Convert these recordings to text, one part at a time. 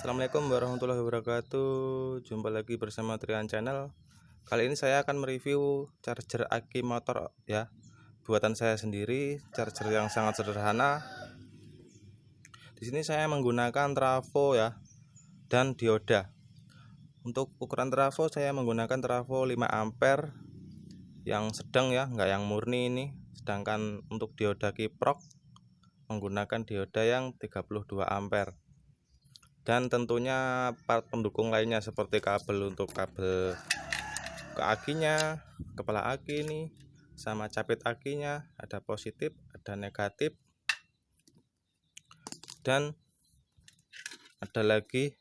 Assalamualaikum warahmatullahi wabarakatuh. Jumpa lagi bersama Trian Channel. Kali ini saya akan mereview charger aki motor ya, buatan saya sendiri. Charger yang sangat sederhana. Di sini saya menggunakan trafo ya dan dioda. Untuk ukuran trafo saya menggunakan trafo 5 ampere yang sedang ya, enggak yang murni ini. Sedangkan untuk dioda kiprok menggunakan dioda yang 32 ampere. Dan tentunya part pendukung lainnya seperti kabel untuk kabel ke akinya, kepala aki ini, sama capit akinya, ada positif, ada negatif, dan ada lagi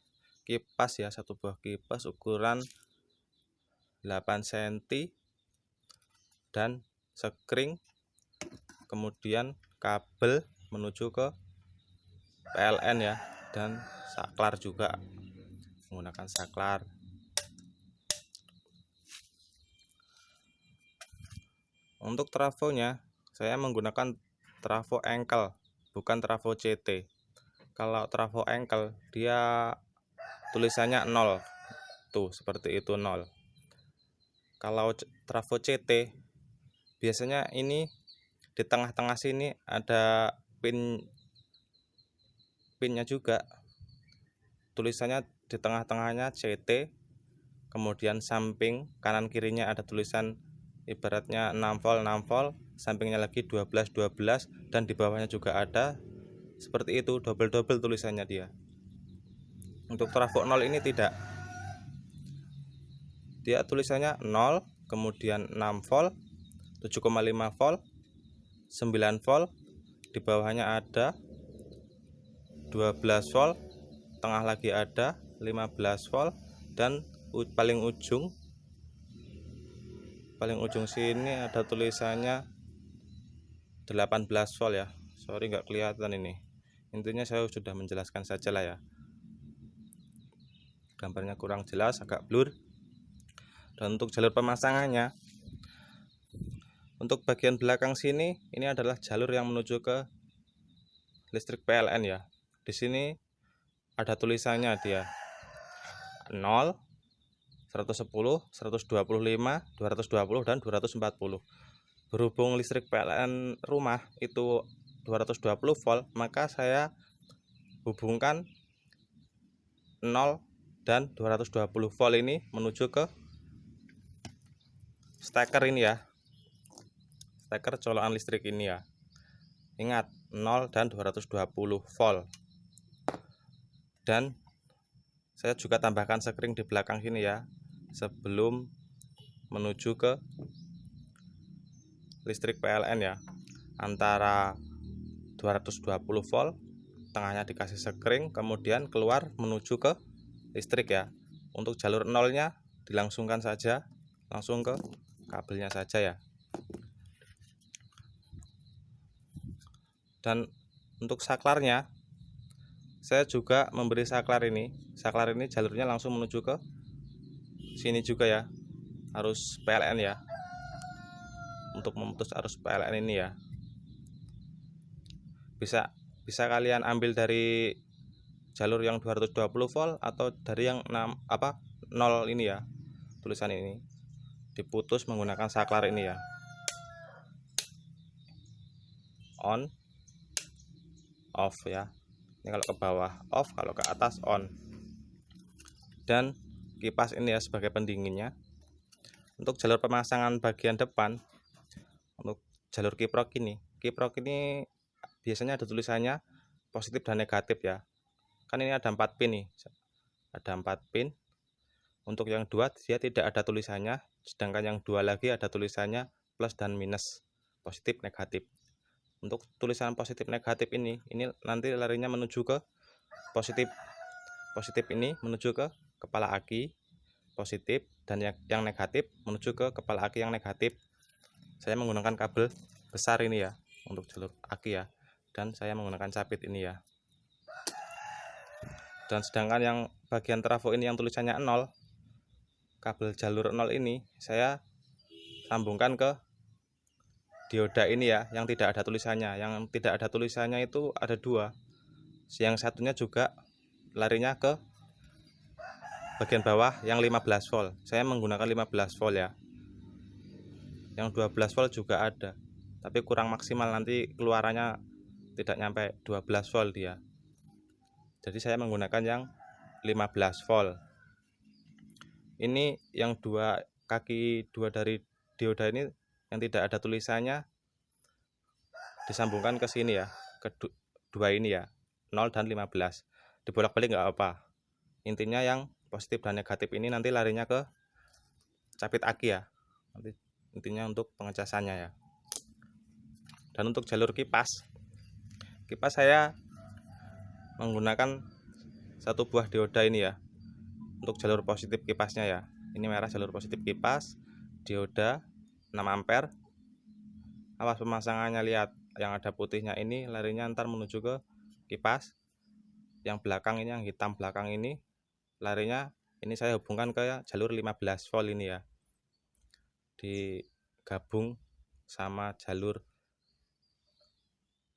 kipas ya, satu buah kipas ukuran 8 cm dan sekring, kemudian kabel menuju ke PLN ya, dan saklar juga, menggunakan saklar. Untuk trafonya saya menggunakan trafo engkel, bukan trafo CT. Kalau trafo engkel dia tulisannya 0 tuh, seperti itu 0. Kalau trafo CT biasanya ini di tengah-tengah sini ada pinnya juga, tulisannya di tengah-tengahnya CT, kemudian samping kanan kirinya ada tulisan ibaratnya 6 volt 6 volt, sampingnya lagi 12 12, dan di bawahnya juga ada seperti itu, double tulisannya dia. Untuk trafo 0 ini tidak, dia tulisannya 0, kemudian 6 volt, 7,5 volt, 9 volt, di bawahnya ada 12 volt, tengah lagi ada 15 volt, dan paling ujung sini ada tulisannya 18 volt ya. Sorry nggak kelihatan ini. Intinya saya sudah menjelaskan saja lah ya. Gambarnya kurang jelas, agak blur. Dan untuk jalur pemasangannya, untuk bagian belakang sini ini adalah jalur yang menuju ke listrik PLN ya. Di sini ada tulisannya dia 0, 110, 125, 220, dan 240. Berhubung listrik PLN rumah itu 220 volt, maka saya hubungkan 0 dan 220 volt ini menuju ke steker ini ya, steker colokan listrik ini ya. Ingat 0 dan 220 volt. Dan saya juga tambahkan sekring di belakang sini ya, sebelum menuju ke listrik PLN ya, antara 220 volt, tengahnya dikasih sekring, kemudian keluar menuju ke listrik ya. Untuk jalur nolnya dilangsungkan saja, langsung ke kabelnya saja ya. Dan untuk saklarnya saya juga memberi saklar ini. Saklar ini jalurnya langsung menuju ke sini juga ya, arus PLN ya, untuk memutus arus PLN ini ya. Bisa kalian ambil dari jalur yang 220 volt atau dari yang 0 ini ya, tulisan ini diputus menggunakan saklar ini ya. On, off ya. Ini kalau ke bawah off, kalau ke atas on. Dan kipas ini ya sebagai pendinginnya. Untuk jalur pemasangan bagian depan, untuk jalur kiprok ini biasanya ada tulisannya positif dan negatif ya. Kan ini ada 4 pin nih, ada 4 pin. Untuk yang 2 dia tidak ada tulisannya, sedangkan yang 2 lagi ada tulisannya plus dan minus, positif negatif. Untuk tulisan positif negatif ini nanti larinya menuju ke positif ini menuju ke kepala aki positif, dan yang negatif menuju ke kepala aki yang negatif. Saya menggunakan kabel besar ini ya untuk jalur aki ya, dan saya menggunakan capit ini ya. Dan sedangkan yang bagian trafo ini yang tulisannya 0, kabel jalur 0 ini saya sambungkan ke dioda ini ya, yang tidak ada tulisannya. Yang tidak ada tulisannya itu ada 2. Yang satunya juga larinya ke bagian bawah yang 15 volt. Saya menggunakan 15 volt ya. Yang 12 volt juga ada, tapi kurang maksimal, nanti keluarannya tidak nyampe 12 volt dia. Jadi saya menggunakan yang 15 volt. Ini yang kaki dua dari dioda ini yang tidak ada tulisannya disambungkan ke sini ya, ke dua ini ya, 0 dan 15. Dibolak-balik nggak apa. Intinya yang positif dan negatif ini nanti larinya ke capit aki ya. Nanti intinya untuk pengecasannya ya. Dan untuk jalur kipas saya menggunakan satu buah dioda ini ya. Untuk jalur positif kipasnya ya. Ini merah jalur positif kipas, dioda 6 ampere. Awas pemasangannya, lihat yang ada putihnya ini larinya ntar menuju ke kipas. Yang belakang ini, yang hitam belakang ini larinya ini saya hubungkan ke jalur 15 volt ini ya. Digabung sama jalur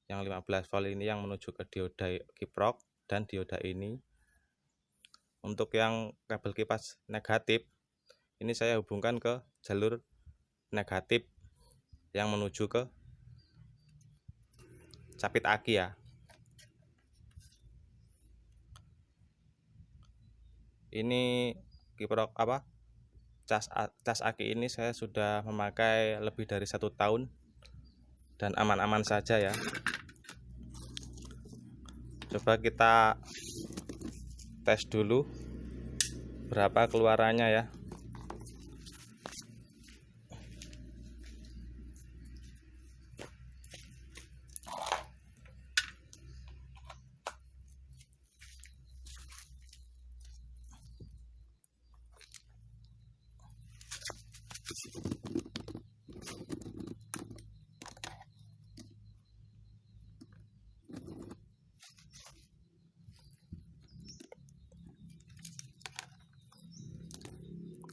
yang 15 volt ini yang menuju ke dioda kiprok dan dioda ini. Untuk yang kabel kipas negatif ini saya hubungkan ke jalur negatif yang menuju ke capit aki ya. Ini kiprok cas aki ini saya sudah memakai lebih dari 1 tahun dan aman-aman saja ya. Coba kita tes dulu berapa keluarannya ya.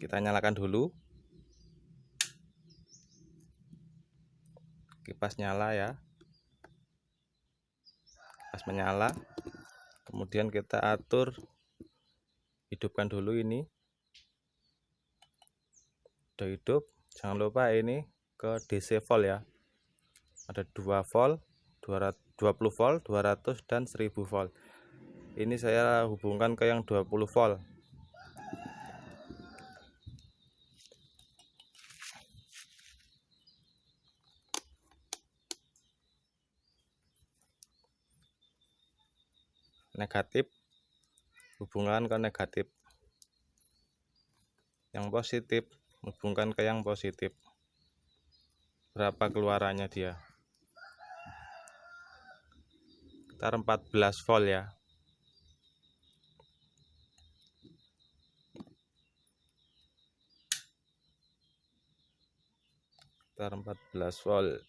Kita nyalakan dulu, kipas nyala ya, kipas menyala. Kemudian kita atur, hidupkan dulu ini, udah hidup. Jangan lupa ini ke DC volt ya, ada 2 volt, 20 volt, 200 dan 1000 volt. Ini saya hubungkan ke yang 20 volt. Negatif hubungkan ke negatif, yang positif hubungkan ke yang positif. Berapa keluarannya dia? Sekitar 14 volt ya. Sekitar 14 volt.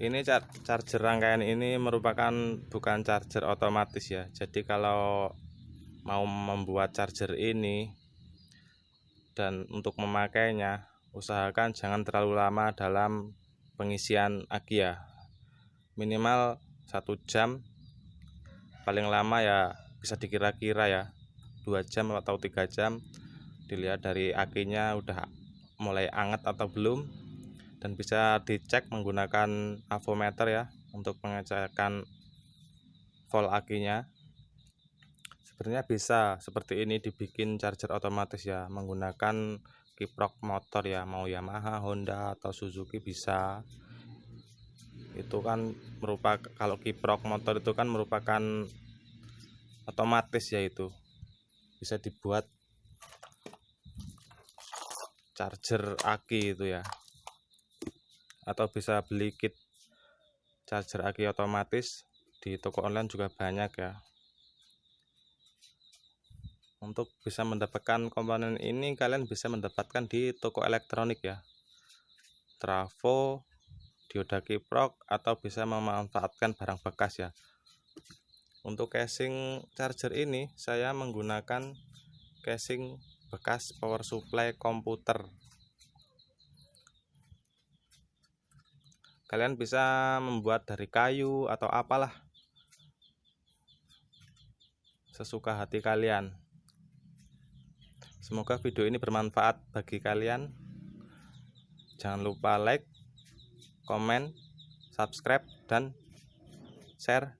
Ini charger rangkaian ini merupakan bukan charger otomatis ya. Jadi kalau mau membuat charger ini dan untuk memakainya, usahakan jangan terlalu lama dalam pengisian aki ya. Minimal 1 jam, paling lama ya bisa dikira-kira ya 2 jam atau 3 jam. Dilihat dari akinya udah mulai anget atau belum, dan bisa dicek menggunakan avometer ya untuk pengecekan volt akinya. Sebenarnya bisa seperti ini dibikin charger otomatis ya, menggunakan kiprok motor ya, mau Yamaha, Honda atau Suzuki bisa. Itu kan kalau kiprok motor itu kan merupakan otomatis ya, itu bisa dibuat charger aki itu ya, atau bisa beli kit charger aki otomatis di toko online juga banyak ya. Untuk bisa mendapatkan komponen ini kalian bisa mendapatkan di toko elektronik ya, trafo, dioda kiprok, atau bisa memanfaatkan barang bekas ya. Untuk casing charger ini saya menggunakan casing bekas power supply komputer. Kalian bisa membuat dari kayu atau apalah, sesuka hati kalian. Semoga video ini bermanfaat bagi kalian. Jangan lupa like, komen, subscribe, dan share.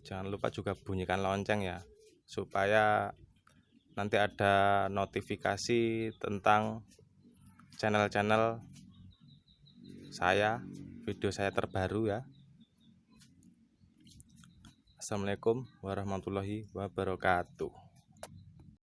Jangan lupa juga bunyikan lonceng ya, supaya nanti ada notifikasi tentang channel-channel saya, video saya terbaru ya. Assalamualaikum warahmatullahi wabarakatuh.